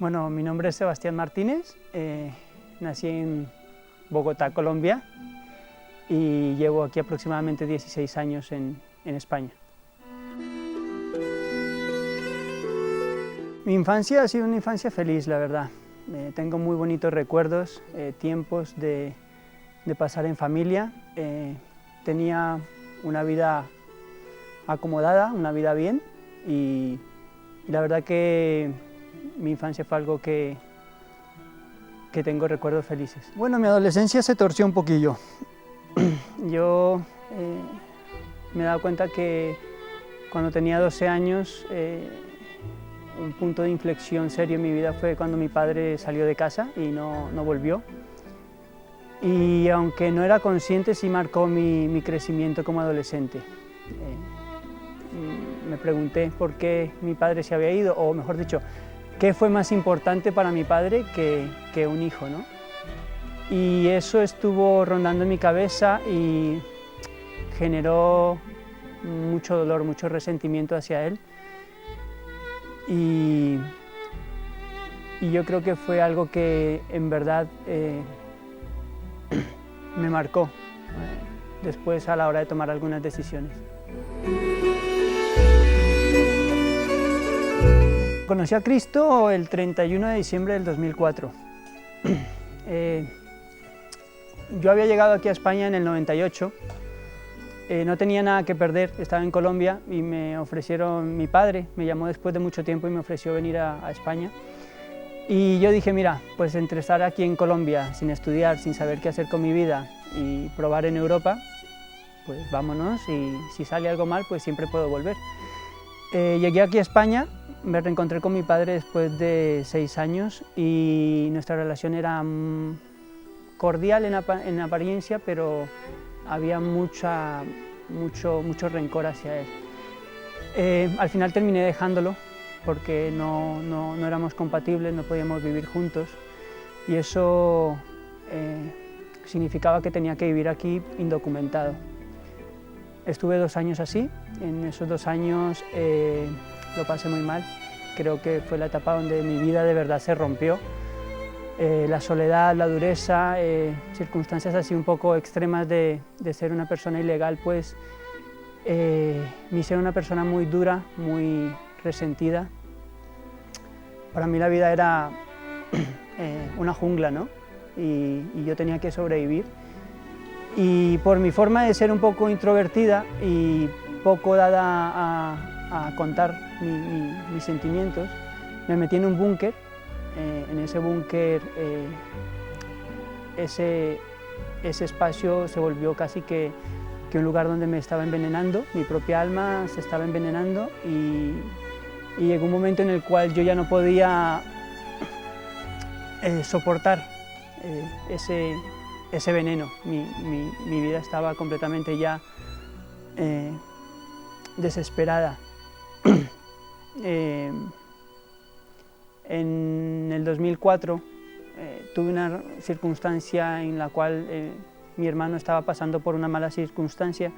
Bueno, mi nombre es Sebastián Martínez, nací en Bogotá, Colombia, y llevo aquí aproximadamente 16 años en España. Mi infancia ha sido una infancia feliz, la verdad. Tengo muy bonitos recuerdos, tiempos de pasar en familia. Tenía una vida acomodada, una vida bien, y la verdad que mi infancia fue algo que tengo recuerdos felices. Bueno, mi adolescencia se torció un poquillo. Yo me he dado cuenta que cuando tenía 12 años, un punto de inflexión serio en mi vida fue cuando mi padre salió de casa y no volvió. Y aunque no era consciente, sí marcó mi crecimiento como adolescente. Me pregunté por qué mi padre se había ido, o mejor dicho, qué fue más importante para mi padre que un hijo, ¿no? Y eso estuvo rondando en mi cabeza y generó mucho dolor, mucho resentimiento hacia él. Y yo creo que fue algo que en verdad me marcó después a la hora de tomar algunas decisiones. Conocí a Cristo el 31 de diciembre del 2004. Yo había llegado aquí a España en el 98, no tenía nada que perder, estaba en Colombia y me ofrecieron, mi padre me llamó después de mucho tiempo y me ofreció venir a España. Y yo dije, mira, pues entre estar aquí en Colombia sin estudiar, sin saber qué hacer con mi vida y probar en Europa, pues vámonos, y si sale algo mal, pues siempre puedo volver. Llegué aquí a España, me reencontré con mi padre después de 6 años y nuestra relación era cordial en apariencia, pero había mucho rencor hacia él. Al final terminé dejándolo porque no éramos compatibles, no podíamos vivir juntos, y eso significaba que tenía que vivir aquí indocumentado. Estuve 2 años así. En esos 2 años lo pasé muy mal. Creo que fue la etapa donde mi vida de verdad se rompió. La soledad, la dureza, circunstancias así un poco extremas de ser una persona ilegal, pues me hicieron una persona muy dura, muy resentida. Para mí la vida era una jungla, ¿no? Y yo tenía que sobrevivir. Y por mi forma de ser un poco introvertida y poco dada a contar mis sentimientos, me metí en un búnker. En ese búnker, ese espacio se volvió casi que un lugar donde me estaba envenenando, mi propia alma se estaba envenenando, y llegó un momento en el cual yo ya no podía soportar ese veneno. Mi vida estaba completamente ya desesperada. En el 2004 tuve una circunstancia en la cual mi hermano estaba pasando por una mala circunstancia,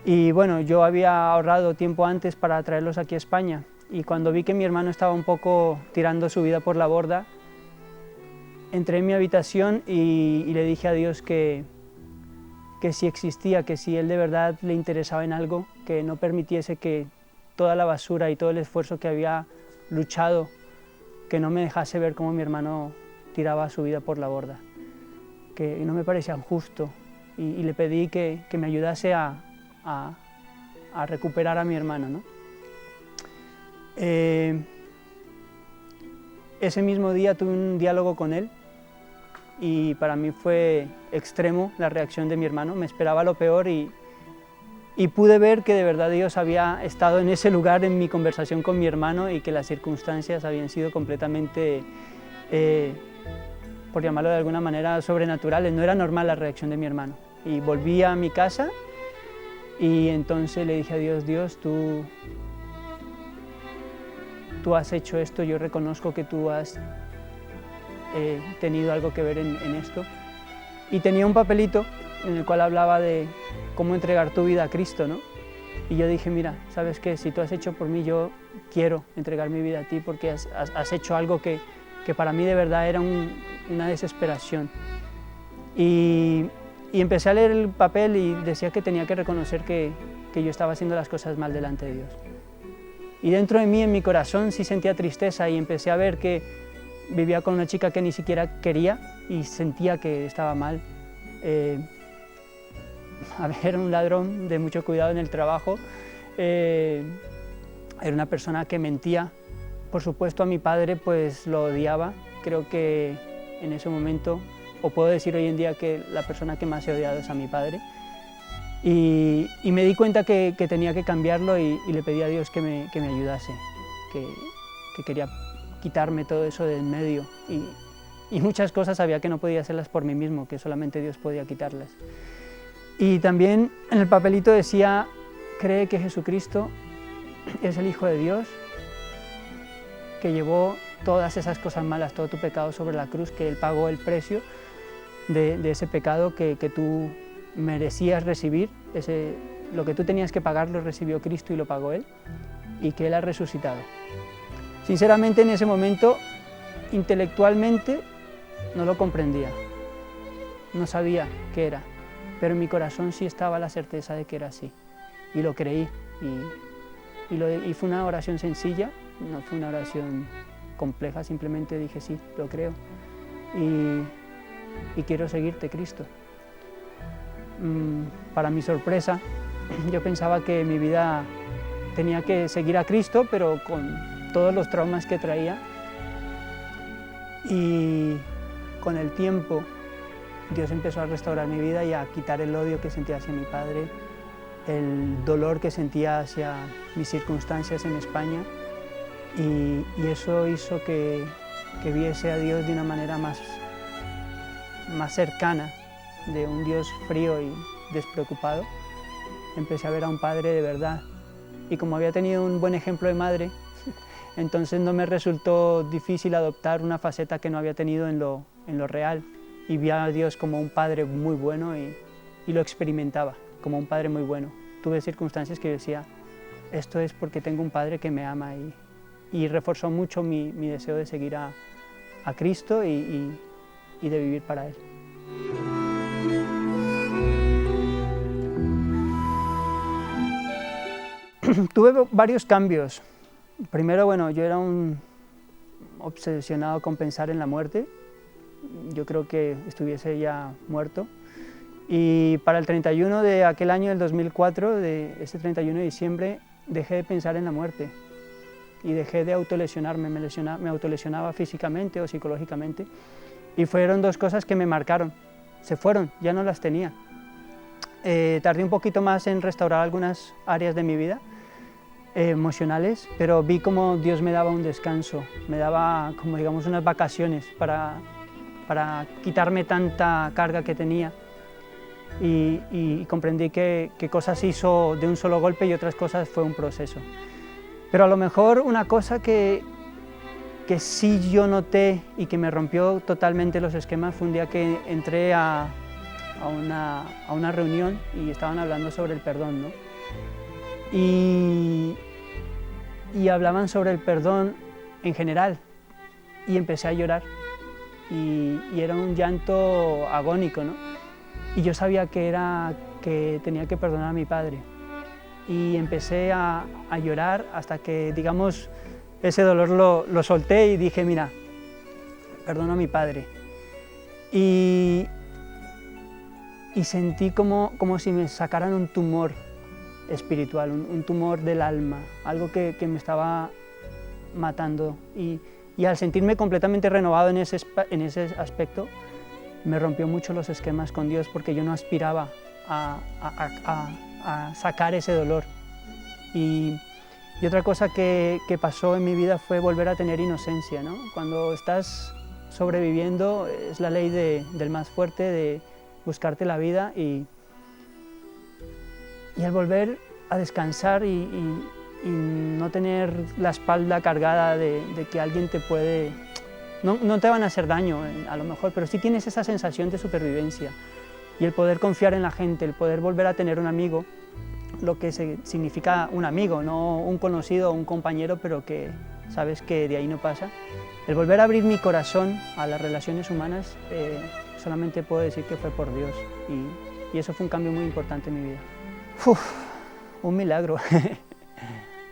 y bueno, yo había ahorrado tiempo antes para traerlos aquí a España, y cuando vi que mi hermano estaba un poco tirando su vida por la borda, entré en mi habitación y le dije a Dios que si existía, que si Él de verdad le interesaba en algo, que no permitiese que toda la basura y todo el esfuerzo que había luchado, que no me dejase ver cómo mi hermano tiraba su vida por la borda, que no me parecía justo, y le pedí que me ayudase a recuperar a mi hermano, ¿no? Ese mismo día tuve un diálogo con él, y para mí fue extremo la reacción de mi hermano. Me esperaba lo peor y pude ver que de verdad Dios había estado en ese lugar en mi conversación con mi hermano, y que las circunstancias habían sido completamente, por llamarlo de alguna manera, sobrenaturales. No era normal la reacción de mi hermano. Y volví a mi casa y entonces le dije a Dios, Dios, tú has hecho esto, yo reconozco que tú has tenido algo que ver en esto. Y tenía un papelito en el cual hablaba de cómo entregar tu vida a Cristo, ¿no? Y yo dije, mira, ¿sabes qué? Si tú has hecho por mí, yo quiero entregar mi vida a ti porque has hecho algo que para mí de verdad era una desesperación. Y empecé a leer el papel y decía que tenía que reconocer que yo estaba haciendo las cosas mal delante de Dios. Y dentro de mí, en mi corazón, sí sentía tristeza y empecé a ver que vivía con una chica que ni siquiera quería y sentía que estaba mal. Era un ladrón de mucho cuidado en el trabajo, era una persona que mentía. Por supuesto, a mi padre pues lo odiaba. Creo que en ese momento, o puedo decir hoy en día, que la persona que más he odiado es a mi padre. Y me di cuenta que tenía que cambiarlo y le pedí a Dios que me ayudase, que quería quitarme todo eso del medio. Y muchas cosas sabía que no podía hacerlas por mí mismo, que solamente Dios podía quitarlas. Y también en el papelito decía, cree que Jesucristo es el Hijo de Dios, que llevó todas esas cosas malas, todo tu pecado sobre la cruz, que Él pagó el precio de ese pecado que tú merecías recibir, lo que tú tenías que pagar lo recibió Cristo y lo pagó Él, y que Él ha resucitado. Sinceramente, en ese momento, intelectualmente, no lo comprendía, no sabía qué era, pero en mi corazón sí estaba la certeza de que era así, y lo creí, y fue una oración sencilla, no fue una oración compleja, simplemente dije sí, lo creo, y quiero seguirte, Cristo. Para mi sorpresa, yo pensaba que mi vida tenía que seguir a Cristo, pero con todos los traumas que traía, y con el tiempo Dios empezó a restaurar mi vida y a quitar el odio que sentía hacia mi padre, el dolor que sentía hacia mis circunstancias en España, y eso hizo que viese a Dios de una manera más cercana, de un Dios frío y despreocupado. Empecé a ver a un padre de verdad, y como había tenido un buen ejemplo de madre, entonces no me resultó difícil adoptar una faceta que no había tenido en lo real, y vi a Dios como un padre muy bueno y lo experimentaba como un padre muy bueno. Tuve circunstancias que decía, esto es porque tengo un padre que me ama, y reforzó mucho mi deseo de seguir a Cristo y de vivir para Él. Tuve varios cambios. Primero, bueno, yo era un obsesionado con pensar en la muerte. Yo creo que estuviese ya muerto. Y para el 31 de aquel año, del 2004, de ese 31 de diciembre, dejé de pensar en la muerte y dejé de autolesionarme. Me autolesionaba físicamente o psicológicamente, y fueron dos cosas que me marcaron. Se fueron, ya no las tenía. Tardé un poquito más en restaurar algunas áreas de mi vida emocionales, pero vi como Dios me daba un descanso, me daba como, digamos, unas vacaciones para quitarme tanta carga que tenía, y comprendí que cosas hizo de un solo golpe y otras cosas fue un proceso. Pero a lo mejor una cosa que sí yo noté y que me rompió totalmente los esquemas fue un día que entré a una reunión y estaban hablando sobre el perdón, ¿no? Y hablaban sobre el perdón en general, y empecé a llorar, y era un llanto agónico, ¿no? Y yo sabía que tenía que perdonar a mi padre, y empecé a llorar hasta que, digamos, ese dolor lo solté y dije, mira, perdono a mi padre. Y sentí como si me sacaran un tumor espiritual, un tumor del alma, algo que me estaba matando. Y al sentirme completamente renovado en ese aspecto, me rompió mucho los esquemas con Dios, porque yo no aspiraba a sacar ese dolor. Y otra cosa que pasó en mi vida fue volver a tener inocencia, ¿no? Cuando estás sobreviviendo, es la ley del más fuerte, de buscarte la vida, y al volver a descansar y no tener la espalda cargada de que alguien te puede... No te van a hacer daño, a lo mejor, pero sí tienes esa sensación de supervivencia, y el poder confiar en la gente, el poder volver a tener un amigo lo que significa un amigo, no un conocido o un compañero, pero que sabes que de ahí no pasa. El volver a abrir mi corazón a las relaciones humanas, solamente puedo decir que fue por Dios, y eso fue un cambio muy importante en mi vida. Uf, un milagro,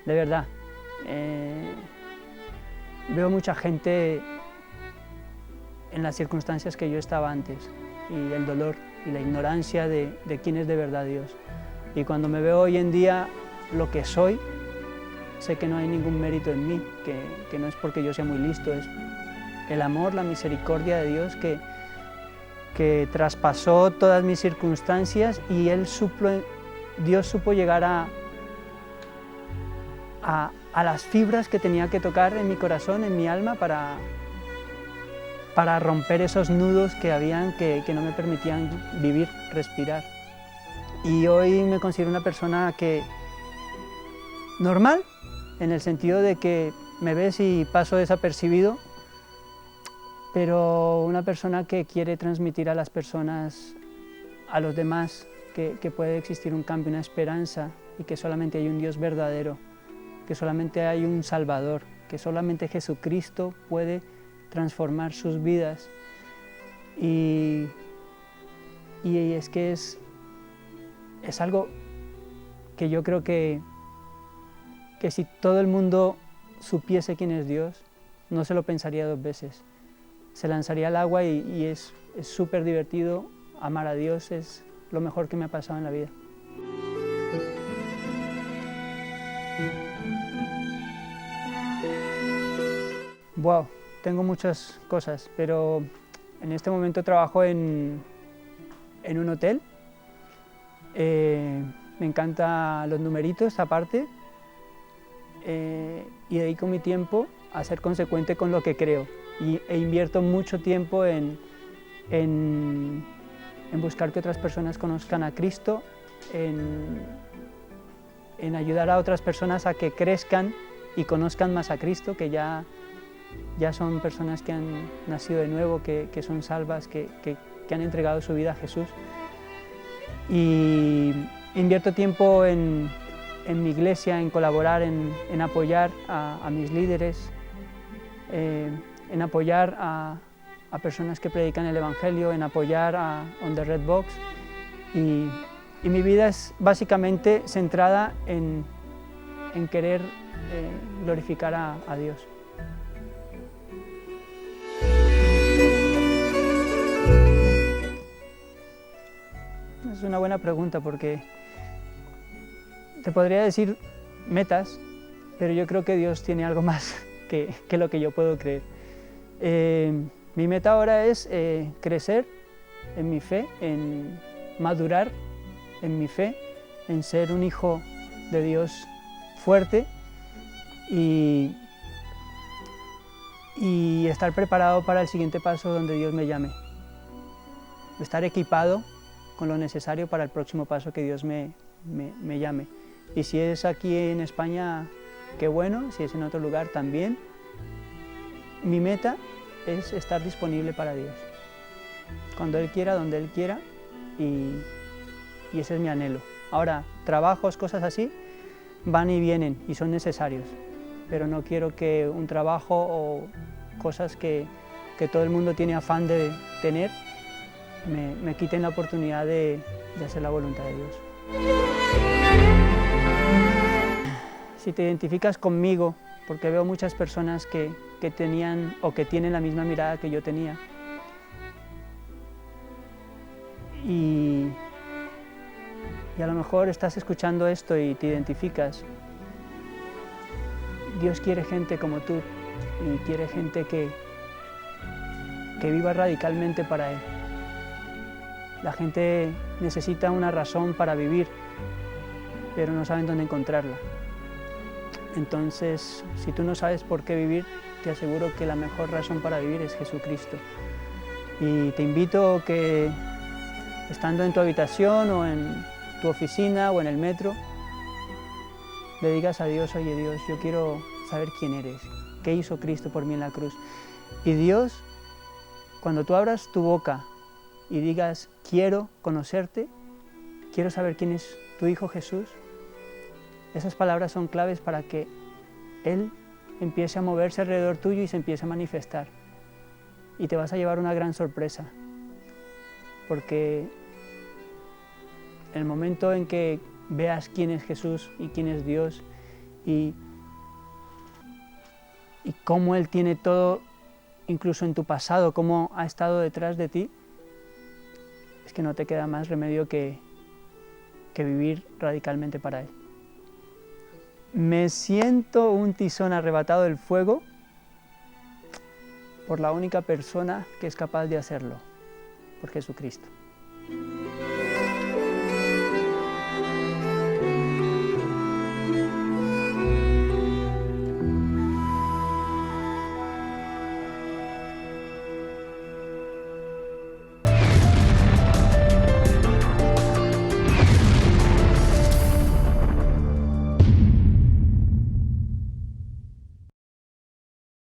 de verdad. Veo mucha gente en las circunstancias que yo estaba antes, y el dolor y la ignorancia de quién es de verdad Dios. Y cuando me veo hoy en día lo que soy, sé que no hay ningún mérito en mí, que no es porque yo sea muy listo, es el amor, la misericordia de Dios que traspasó todas mis circunstancias, y Dios supo llegar a las fibras que tenía que tocar en mi corazón, en mi alma, para romper esos nudos que habían que no me permitían vivir, respirar. Y hoy me considero una persona normal, en el sentido de que me ves y paso desapercibido, pero una persona que quiere transmitir a las personas, a los demás, que puede existir un cambio, una esperanza, y que solamente hay un Dios verdadero, que solamente hay un Salvador, que solamente Jesucristo puede transformar sus vidas. Y es que es algo que yo creo que si todo el mundo supiese quién es Dios, no se lo pensaría dos veces. Se lanzaría al agua, y es súper divertido. Amar a Dios es lo mejor que me ha pasado en la vida. Wow, tengo muchas cosas, pero en este momento trabajo en un hotel. Me encantan los numeritos aparte, y dedico mi tiempo a ser consecuente con lo que creo, e invierto mucho tiempo en buscar que otras personas conozcan a Cristo, en ayudar a otras personas a que crezcan y conozcan más a Cristo, que ya son personas que han nacido de nuevo, que son salvas, que han entregado su vida a Jesús. Y invierto tiempo en mi iglesia, en colaborar, en apoyar a mis líderes, en apoyar a personas que predican el Evangelio, en apoyar a On The Red Box. Y mi vida es básicamente centrada en querer glorificar a Dios. Es una buena pregunta, porque te podría decir metas, pero yo creo que Dios tiene algo más que lo que yo puedo creer. Mi meta ahora es crecer en mi fe, en madurar en mi fe, en ser un hijo de Dios fuerte, y estar preparado para el siguiente paso donde Dios me llame. Estar equipado con lo necesario para el próximo paso que Dios me llame. Y si es aquí en España, qué bueno; si es en otro lugar, también. Mi meta es estar disponible para Dios, cuando Él quiera, donde Él quiera, y ese es mi anhelo. Ahora, trabajos, cosas así, van y vienen y son necesarios, pero no quiero que un trabajo o cosas que todo el mundo tiene afán de tener me quiten la oportunidad de hacer la voluntad de Dios. Si te identificas conmigo, porque veo muchas personas que tenían o que tienen la misma mirada que yo tenía, y a lo mejor estás escuchando esto y te identificas, Dios quiere gente como tú, y quiere gente que viva radicalmente para Él. La gente necesita una razón para vivir, pero no saben dónde encontrarla. Entonces, si tú no sabes por qué vivir, te aseguro que la mejor razón para vivir es Jesucristo. Y te invito que, estando en tu habitación o en tu oficina o en el metro, le digas a Dios: oye Dios, yo quiero saber quién eres, qué hizo Cristo por mí en la cruz. Y Dios, cuando tú abras tu boca y digas: quiero conocerte, quiero saber quién es tu Hijo Jesús, esas palabras son claves para que Él empiece a moverse alrededor tuyo y se empiece a manifestar. Y te vas a llevar una gran sorpresa, porque el momento en que veas quién es Jesús y quién es Dios y cómo Él tiene todo, incluso en tu pasado, cómo ha estado detrás de ti, es que no te queda más remedio que vivir radicalmente para Él. Me siento un tizón arrebatado del fuego por la única persona que es capaz de hacerlo, por Jesucristo.